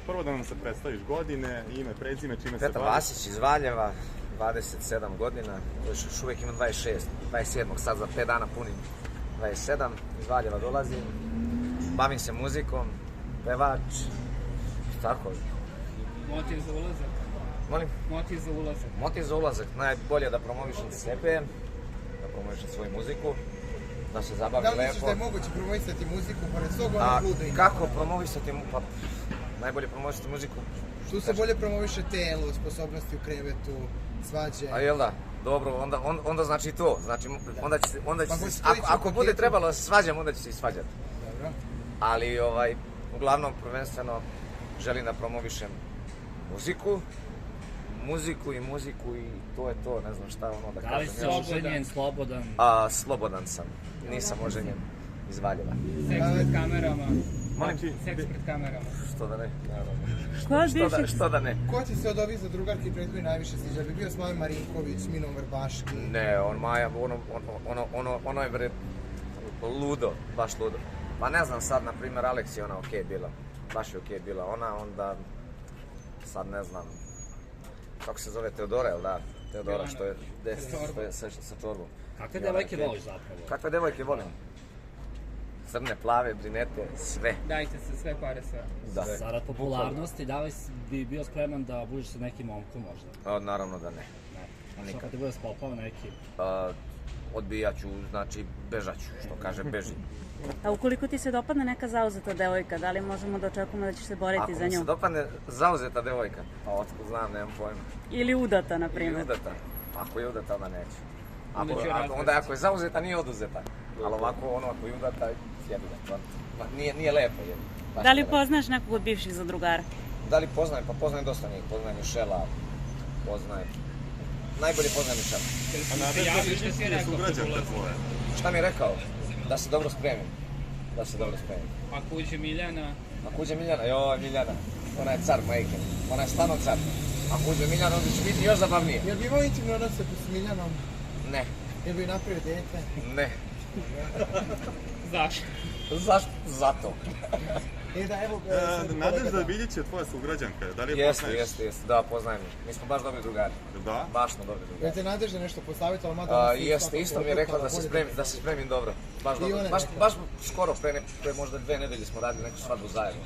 prvo da nam se predstaviš godine, ime, prezime, čime se Petar baviš. Vasić iz Valjeva, 27 godina, još uvijek imam 26, 27. sad za 5 dana punim 27, iz Valjeva dolazim, bavim se muzikom, pevač, tako. Motiv za ulazak? Molim? Motiv za ulazak? Motiv za ulazak, najbolje da promovišem sebe, da promovišem svoju muziku, da se zabavim lepo. Da li misliš da je moguće promovisati muziku pored svog onog luda i kako promovisati, pa najbolje promovisati muziku. Tu se bolje promoviše telo, sposobnosti u krevetu, svađe. A jel da? Dobro, onda znači to. Znači, onda će se, ako bude trebalo da se svađam, onda će se i svađati. Dobro. Ali, uglavnom, prvenstveno, želim da promovišem muziku i to je to, ne znam šta ono da kažem. Da li si oženjen, slobodan? Slobodan sam, nisam oženjen iz Valjeva. Seks pred kamerama? Molim? Seks pred kamerama? Što da ne? Što da ne? Ko ti se od ovih zadrugarki prethodni najviše sviđa? Bi bio s Majom Marinković, Minom Vrbaški? Ne, Maja, ono je bre ludo, baš ludo. Pa ne znam sad, na primjer, Alex je ona okej bila, baš je okej bila ona, onda sad ne znam, kako se zove, Teodora, jel da? Teodora, što je sa čorbom. Kakve devojke voliš zapravo? Kakve devojke volim? Crne, plave, brinete, sve. Dajte se sve pare sve. Da. Zarad popularnosti, da li bi bio spreman da budeš sa nekim momkom možda? Naravno da ne. Što kad te bude spopao neki? Odbijaću, znači bežaću, što kaže beži. A ukoliko ti se dopadne neka zauzeta devojka, da li možemo da očekujemo da ćeš se boriti za nju? Ako mi se dopadne zauzeta devojka, pa otkud znam, nemam pojma. Ili udata, na primjer. Ili udata. Ako je udata, onda neću. Onda ako je zauzeta, nije oduzeta. Ali ovako, ako je udata, jebi ga. Nije lepo, jebi. Da li poznaš nekog od bivših zadrugara? Da li poznajem? Pa poznajem dosta njih. Poznajem Mišela, poznajem... Najbolje poznajem Mišela. A nadeš da ti je sugrađanka tvoja? Šta mi je rekao? Da se dobro spremim. Ako uđe Miljana? Ako uđe Miljana, joj Miljana. Ona je car, majke. Ona je stvarno car. Ako uđe Miljana, onda će biti još zabavnije. Jel bi imao intimne odnose s Miljanom? Ne. Jel bi napravio dete? Ne. Zašto? Zato. Nadežda Biljić je tvoja sugrađanka, da li je poznaješ? Jeste, da, poznajem. Mi smo baš dobri drugari. Da? Baš smo dobri drugari. Jel te Nadežda nešto posavjetala, mada... Jeste, isto mi je rekla da se spremim dobro. Baš dobro. Baš skoro, pre možda 2 nedelje smo radili neku svadbu zajedno.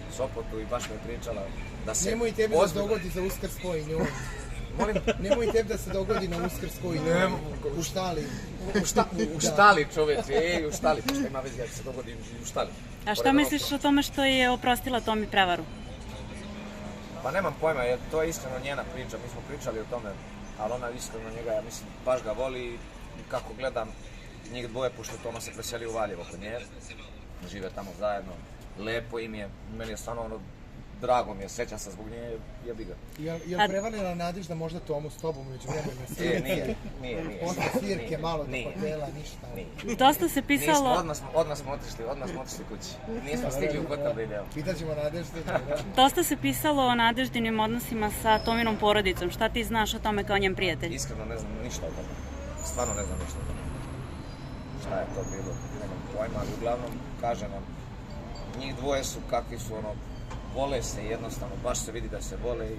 U Sopotu i baš mi je pričala da se... Nemoj tebi da se dogodi za Uskrsko i njoj. Molim? Nemoj tebi da se dogodi na Uskrsko i njoj. U štali. U štali, čoveče, u štali. Šta ima vezi da se dogodi u štali? A šta misliš o tome što je oprostila Tomi prevaru? Pa nemam pojma, to je iskreno njena priča, mi smo pričali o tome, ali ona iskreno njega, ja mislim, baš ga voli i kako gledam njih dvoje, pošto Toma se preselio u Valjevo kod nje, žive tamo zajedno, lepo im je, meni je stvarno ono, drago mi je, srećan sam zbog nje, jebi ga. Jel prevarila Nadež da možda Tomu s tobom među vremena Nije. Posle svirke, malo do hotela, ništa. Dosta se pisalo... Odmah smo otišli kući. Nismo stigli u hotel da idemo. Pitat ćemo Nadeždu. Dosta se pisalo o Nadeždinim odnosima sa Tominom porodicom. Šta ti znaš o tome kao njen prijatelj? Iskreno ne znam ništa o tome. Stvarno ne znam ništa o tome. Šta je to bilo? Nemam pojma, ali uglavnom, kažem vam, njih dvoje su kakvi su, ono, vole se jednostavno, baš se vidi da se vole i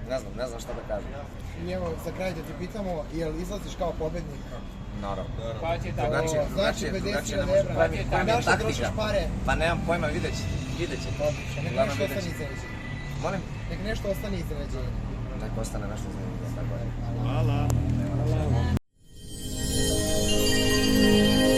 ne znam šta da kažem. I evo, za kraj da ti pitamo, jel izlaziš kao pobednik? Naravno. Pa ti je tako? Znači 50.000 evra. Pa Naša trošiš pare. Pa nemam pojma, vidjet će. Nek nešto ostane iznenađenje. Molim? Nek nešto ostane iznenađenje. Nek ostane nešto iznenađenje. Hvala.